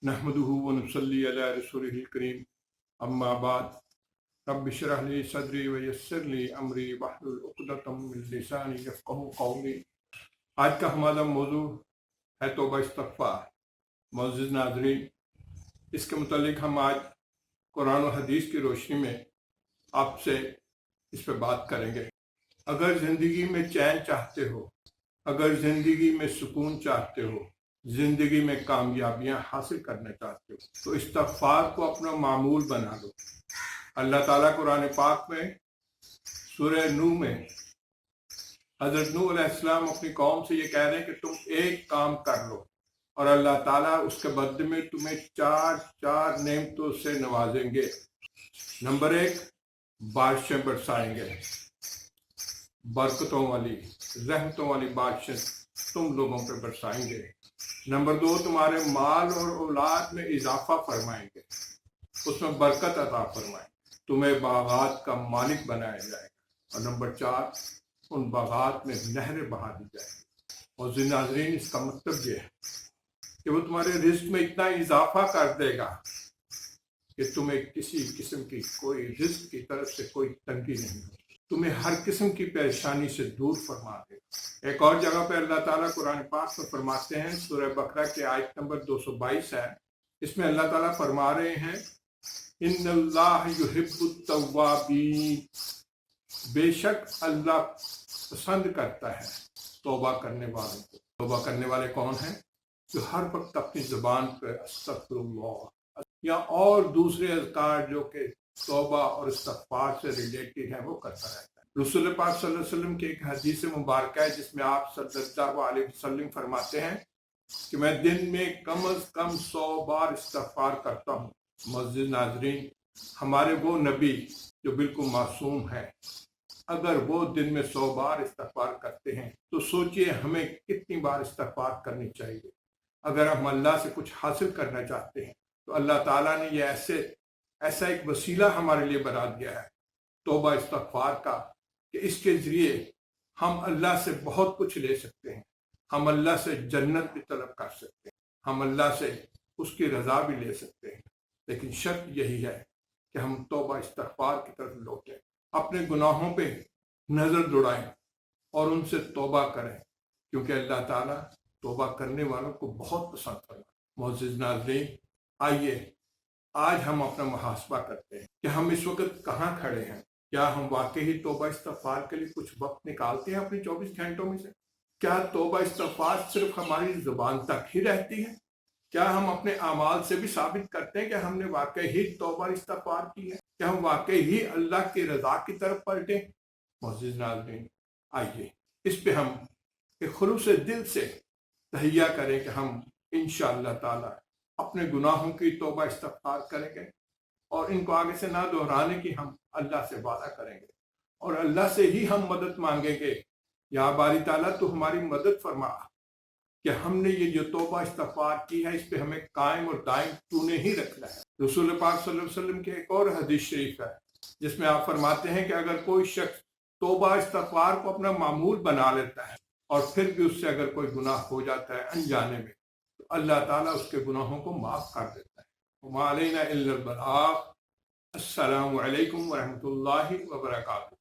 नहमदुहु व नुसल्ली अला रसूलिहिल करीम अम्मा बाद रब्बि इश्रह ली सदरी व यस्सिर ली अमरी वहलुल उक़दतम मिन लिसानी यफ़क़हू क़ौली। आज का हमारा मौजू है तौबा इस्तिग़फ़ार। मुअज़्ज़िज़ नाज़रीन, इसके मुतालिक हम आज कुरान और हदीस की रोशनी में आपसे इस पर बात करेंगे। अगर ज़िंदगी में चैन चाहते हो, अगर ज़िंदगी में सुकून चाहते हो, ज़िंदगी में कामयाबियां हासिल करना चाहते हो, तो इस्तिग़फ़ार को अपना मामूल बना लो। अल्लाह ताला कुरान पाक में सूरह नूह में हज़रत नूह अलैहिस्सलाम अपनी कौम से ये कह रहे हैं कि तुम एक काम कर लो और अल्लाह ताला उसके बदले में तुम्हें चार नेमतों से नवाजेंगे। नंबर एक, बारिशें बरसाएंगे, बरकतों वाली रहमतों वाली बारिशें तुम लोगों पे बरसाएंगे। नंबर दो, तुम्हारे माल और औलाद में इजाफा फरमाएंगे, उसमें बरकत अता फरमाएंगे, तुम्हें बागात का मालिक बनाया जाएगा। और नंबर चार, उन बागात में नहरें बहा दी जाएंगी। और नाज़रीन, इसका मतलब ये है कि वो तुम्हारे रिस्क में इतना इजाफा कर देगा कि तुम्हें किसी किस्म की कोई रिस्क की तरफ से कोई तंगी नहीं होगी, तुम्हें हर किस्म की परेशानी से दूर फरमा देगा। एक और जगह पर अल्लाह ताला कुरान पाक में फरमाते हैं, सूरह बकरा के आयत नंबर 222 है। इसमें अल्लाह ताला फरमा रहे हैं, इन्नल्लाह युहिब्बुत तव्वाबीन, बेशक अल्लाह पसंद करता है तौबा करने वालों को। तौबा करने वाले कौन हैं? जो हर वक्त अपनी जुबान पर अस्तगफिरुल्लाह या और दूसरे अज़कार जो कि तौबा और इस्तिग़फ़ार से रिलेटेड है वो करता रहता है। रसूल पाक सल्लल्लाहु अलैहि वसल्लम की एक हदीस मुबारक है जिसमें आप सल्लल्लाहु अलैहि वसल्लम फरमाते हैं कि मैं दिन में कम अज़ कम 100 बार इस्तिग़फ़ार करता हूँ। मुअज़्ज़िज़ नाज़रीन, हमारे वो नबी जो बिल्कुल मासूम है, अगर वो दिन में 100 बार इस्तिग़फ़ार करते हैं तो सोचिए हमें कितनी बार इस्तिग़फ़ार करनी चाहिए। अगर हम अल्लाह से कुछ हासिल करना चाहते हैं तो अल्लाह ताला ने ये ऐसा एक वसीला हमारे लिए बना दिया है तौबा इस्तिग़फ़ार का, कि इसके ज़रिए हम अल्लाह से बहुत कुछ ले सकते हैं। हम अल्लाह से जन्नत भी तलब कर सकते हैं, हम अल्लाह से उसकी रज़ा भी ले सकते हैं। लेकिन शर्त यही है कि हम तौबा इस्तिग़फ़ार की तरफ लौटें, अपने गुनाहों पे नज़र दौड़ाएं और उनसे तौबा करें, क्योंकि अल्लाह ताला तौबा करने वालों को बहुत पसंद करता है। मुअज़्ज़िज़ नाज़रीन, आइए आज हम अपना मुहासबा करते हैं कि हम इस वक्त कहाँ खड़े हैं। क्या हम वाकई ही तौबा इस्तिग़फ़ार के लिए कुछ वक्त निकालते हैं अपनी 24 घंटों में से? क्या तौबा इस्तिग़फ़ार सिर्फ हमारी ज़ुबान तक ही रहती है? क्या हम अपने अमाल से भी साबित करते हैं कि हमने वाकई ही तौबा इस्तिग़फ़ार की है? क्या हम वाकई ही अल्लाह की रज़ा की तरफ पलटे? मुअज़्ज़िज़ नाज़रीन, आइए इस पे हम एक खुलूस दिल से तहिया करें कि हम इंशाअल्लाह ताला अपने गुनाहों की तौबा इस्तिग़फ़ार करेंगे और इनको आगे से ना दोहराने की हम अल्लाह से वादा करेंगे और अल्लाह से ही हम मदद मांगेंगे। या बारी ताला तो हमारी मदद फरमा कि हमने ये जो तौबा इस्तिग़फ़ार की है इस पे हमें कायम और दायम तूने ही रखना है। रसूल पाक सल्लल्लाहु अलैहि वसल्लम की एक और हदीस शरीफ है जिसमें आप फरमाते हैं कि अगर कोई शख्स तौबा इस्तिग़फ़ार को अपना मामूल बना लेता है और फिर भी उससे अगर कोई गुनाह हो जाता है अनजाने में, तो अल्लाह ताला उसके गुनाहों को माफ़ कर देता है। मा अलैना इल्लल बलाग। अस्सलामु अलैकुम व रहमतुल्लाहि व बरकातुहू।